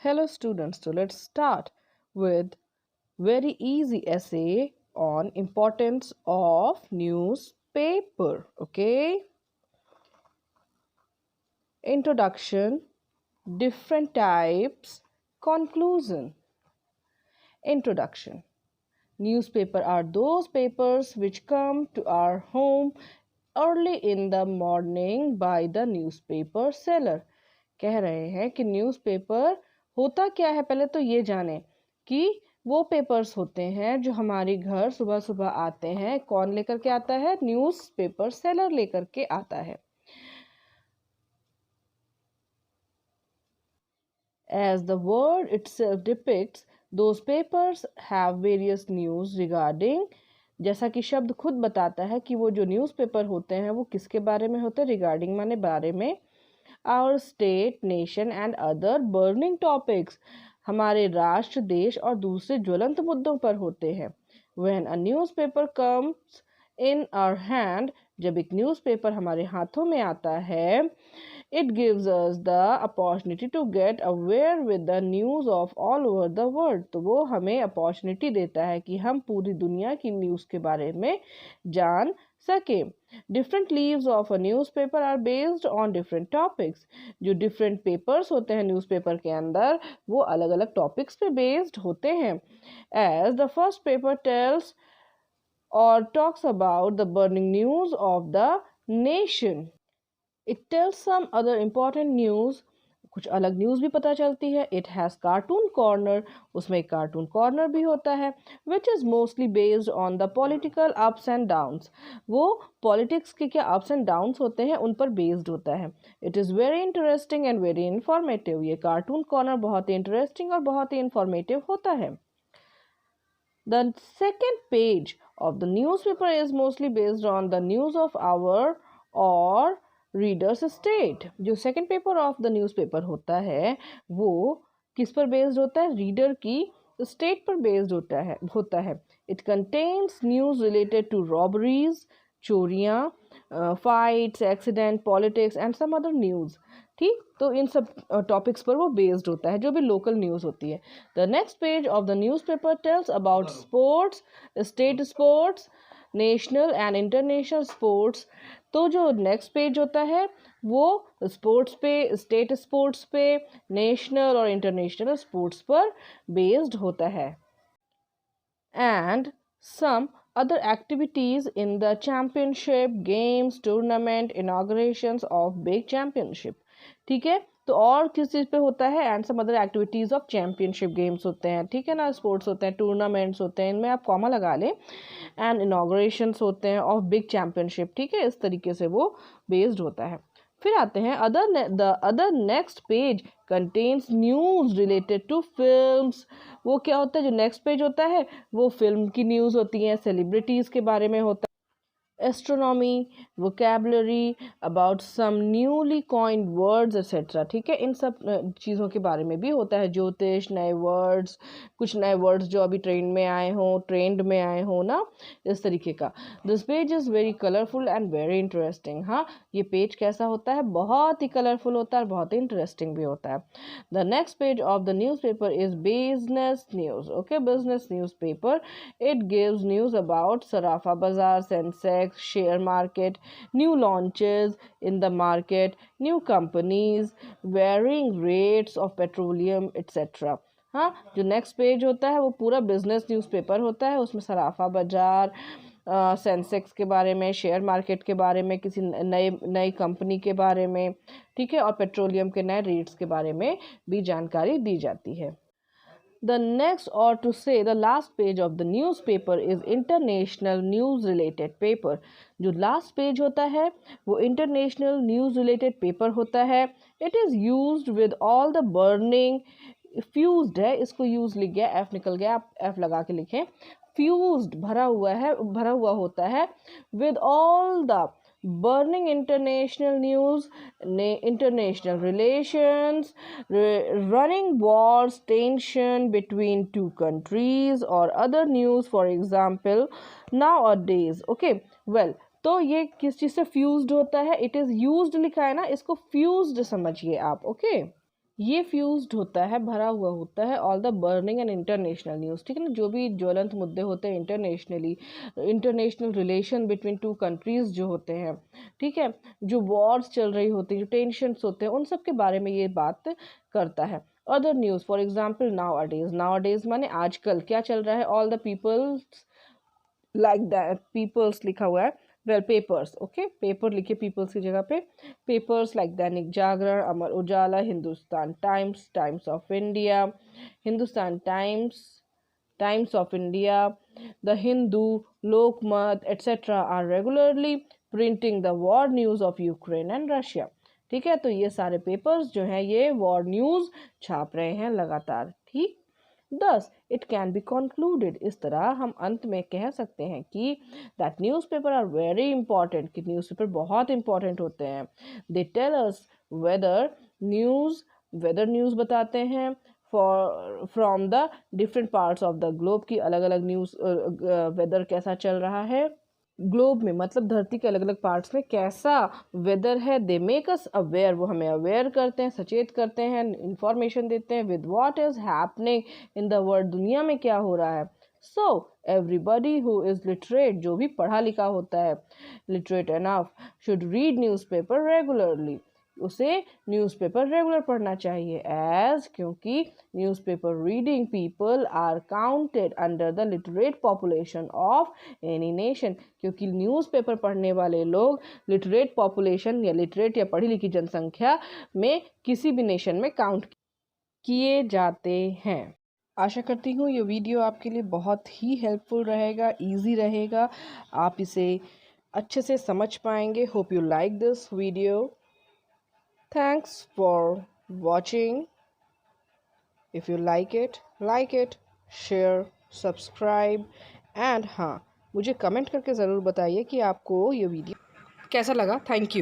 Hello students, so let's start with very easy essay on importance of newspaper. Okay, introduction, different types, conclusion. Introduction. Newspaper are those papers which come to our home early in the morning by the newspaper seller. कह रहे हैं कि newspaper होता क्या है, पहले तो ये जाने कि वो पेपर्स होते हैं जो हमारे घर सुबह सुबह आते हैं। कौन लेकर के आता है? न्यूज़पेपर सेलर लेकर के आता है। As the word itself depicts, those papers have various news regarding, जैसा कि शब्द खुद बताता है कि वो जो न्यूज़पेपर होते हैं वो किसके बारे में होते हैं। रिगार्डिंग माने बारे में। Our state, nation and other burning topics, हमारे राष्ट्र, देश और दूसरे ज्वलंत मुद्दों पर होते हैं। When a newspaper comes in our hand, जब एक न्यूज़पेपर हमारे हाथों में आता है, it gives us the opportunity to get aware with the news of all over the world, तो वो हमें अपॉर्चुनिटी देता है कि हम पूरी दुनिया की न्यूज़ के बारे में जान सके। Different leaves of a newspaper are based on different topics, जो डिफरेंट पेपर्स होते हैं न्यूज़पेपर के अंदर वो अलग अलग टॉपिक्स पे बेस्ड होते हैं। As the first paper tells और talks about the burning news of the nation, it tells some other important news, कुछ अलग न्यूज़ भी पता चलती है। इट हैज़ कार्टून कॉर्नर, उसमें एक कार्टून कॉर्नर भी होता है। Which is mostly based on the political ups and downs, वो पॉलिटिक्स के क्या अप्स एंड डाउन्स होते हैं उन पर बेस्ड होता है। It is very interesting and very informative, ये कार्टून कॉर्नर बहुत ही इंटरेस्टिंग और बहुत ही इंफॉर्मेटिव होता है। The second page of the newspaper is mostly based on the news of our our readers state, जो second paper of the newspaper होता है वो किस पर बेस्ड होता है? रीडर की स्टेट पर बेस्ड होता है। It contains news related to robberies, चोरियाँ, fights, accident, politics and some other news. ठीक, तो इन सब टॉपिक्स पर वो बेस्ड होता है, जो भी लोकल न्यूज़ होती है। The next page of the newspaper tells about sports, state sports, national and international sports. तो जो नेक्स्ट पेज होता है वो स्पोर्ट्स पे, स्टेट स्पोर्ट्स पे, नेशनल और इंटरनेशनल स्पोर्ट्स पर बेस्ड होता है। And some other activities in the championship, games, tournament, inaugurations of big championship. ठीक है, तो और किस चीज़ पे होता है? And some other activities of championship, games होते हैं, ठीक है ना, स्पोर्ट्स होते हैं, टूर्नामेंट्स होते हैं, इनमें आप कॉमा लगा लें, एंड इनाग्रेशंस होते हैं ऑफ बिग चैम्पियनशिप। ठीक है, इस तरीके से वो बेस्ड होता है। फिर आते हैं the other next page contains news related to films. वो क्या होता है? जो नेक्स्ट पेज होता है वो फिल्म की न्यूज़ होती है, सेलिब्रिटीज़ के बारे में होता है, astronomy, vocabulary, about some newly coined words etcetera. ठीक है, इन सब चीज़ों के बारे में भी होता है। ज्योतिष, नए वर्ड्स, कुछ नए वर्ड्स जो अभी ट्रेंड में आए हों ना, इस तरीके का। This page is very colourful and very interesting. हाँ, ये पेज कैसा होता है? बहुत ही कलरफुल होता है और बहुत ही इंटरेस्टिंग भी होता है। The next page of the newspaper is business news. Okay, business newspaper, it gives news about सराफा बाजार, Sensex, share market, new launches in the market, new companies, varying rates of petroleum etc. हाँ, जो next page होता है वो पूरा business newspaper होता है। उसमें सराफा बाजार, सेंसेक्स के बारे में, शेयर मार्केट के बारे में, किसी नई कंपनी के बारे में, ठीक है, और पेट्रोलियम के नए रेट्स के बारे में भी जानकारी दी जाती है। The next, or to say the last page of the newspaper, is international news related paper. जो last page होता है वो international news related paper होता है। It is used with all the burning, fused है, इसको use लिख गया, F निकल गया, आप F लगा के लिखें। Fused भरा हुआ होता है with all the burning international news, international relations, running wars, tension between two countries or other news, for example nowadays. Okay, well, तो ये किस चीज़ से फ्यूज्ड होता है? इट इज़ यूज्ड लिखा है ना, इसको फ्यूज्ड समझिए आप। ओके, ये फ्यूज्ड होता है, भरा हुआ होता है all the burning and international news, ठीक है ना, जो भी ज्वलंत मुद्दे होते हैं internationally, international relation between two countries जो होते हैं, ठीक है, जो वॉर्स चल रही होती हैं, जो टेंशन्स होते हैं, उन सब के बारे में ये बात करता है। Other news for example nowadays माने आजकल क्या चल रहा है, all the peoples like that, peoples लिखा हुआ है, वेल पेपर्स, ओके, पेपर लिखे पीपल्स की जगह पे, papers like Dainik Jagran, Amar Ujala, Hindustan Times, Times of India, Hindustan Times, Times of India, the Hindu, Lokmat etcetera are regularly printing the war news of Ukraine and Russia, ठीक है। तो ये सारे पेपर्स जो हैं ये वॉर न्यूज़ छाप रहे हैं लगातार, ठीक। Thus, it can be concluded, इस तरह हम अंत में कह सकते हैं कि that newspaper are very important, कि न्यूज़पेपर बहुत important होते हैं। They tell us weather news बताते हैं from the different parts of the globe, की अलग अलग न्यूज़ वेदर कैसा चल रहा है ग्लोब में, मतलब धरती के अलग अलग पार्ट्स में कैसा वेदर है। दे मेक अस अवेयर, वो हमें अवेयर करते हैं, सचेत करते हैं, इंफॉर्मेशन देते हैं with what is happening in the world, दुनिया में क्या हो रहा है। So everybody who is literate, जो भी पढ़ा लिखा होता है, literate enough, should read newspaper regularly, उसे न्यूज़पेपर रेगुलर पढ़ना चाहिए। एज, क्योंकि newspaper reading people are counted under the literate population of any nation, क्योंकि न्यूज़पेपर पढ़ने वाले लोग लिटरेट पॉपुलेशन या लिटरेट या पढ़ी लिखी जनसंख्या में किसी भी नेशन में काउंट किए जाते हैं। आशा करती हूँ ये वीडियो आपके लिए बहुत ही हेल्पफुल रहेगा, इजी रहेगा, आप इसे अच्छे से समझ पाएंगे। Hope you like this video. Thanks for watching. If you like it, share, subscribe and हाँ, मुझे कमेंट करके ज़रूर बताइए कि आपको ये वीडियो कैसा लगा। Thank you.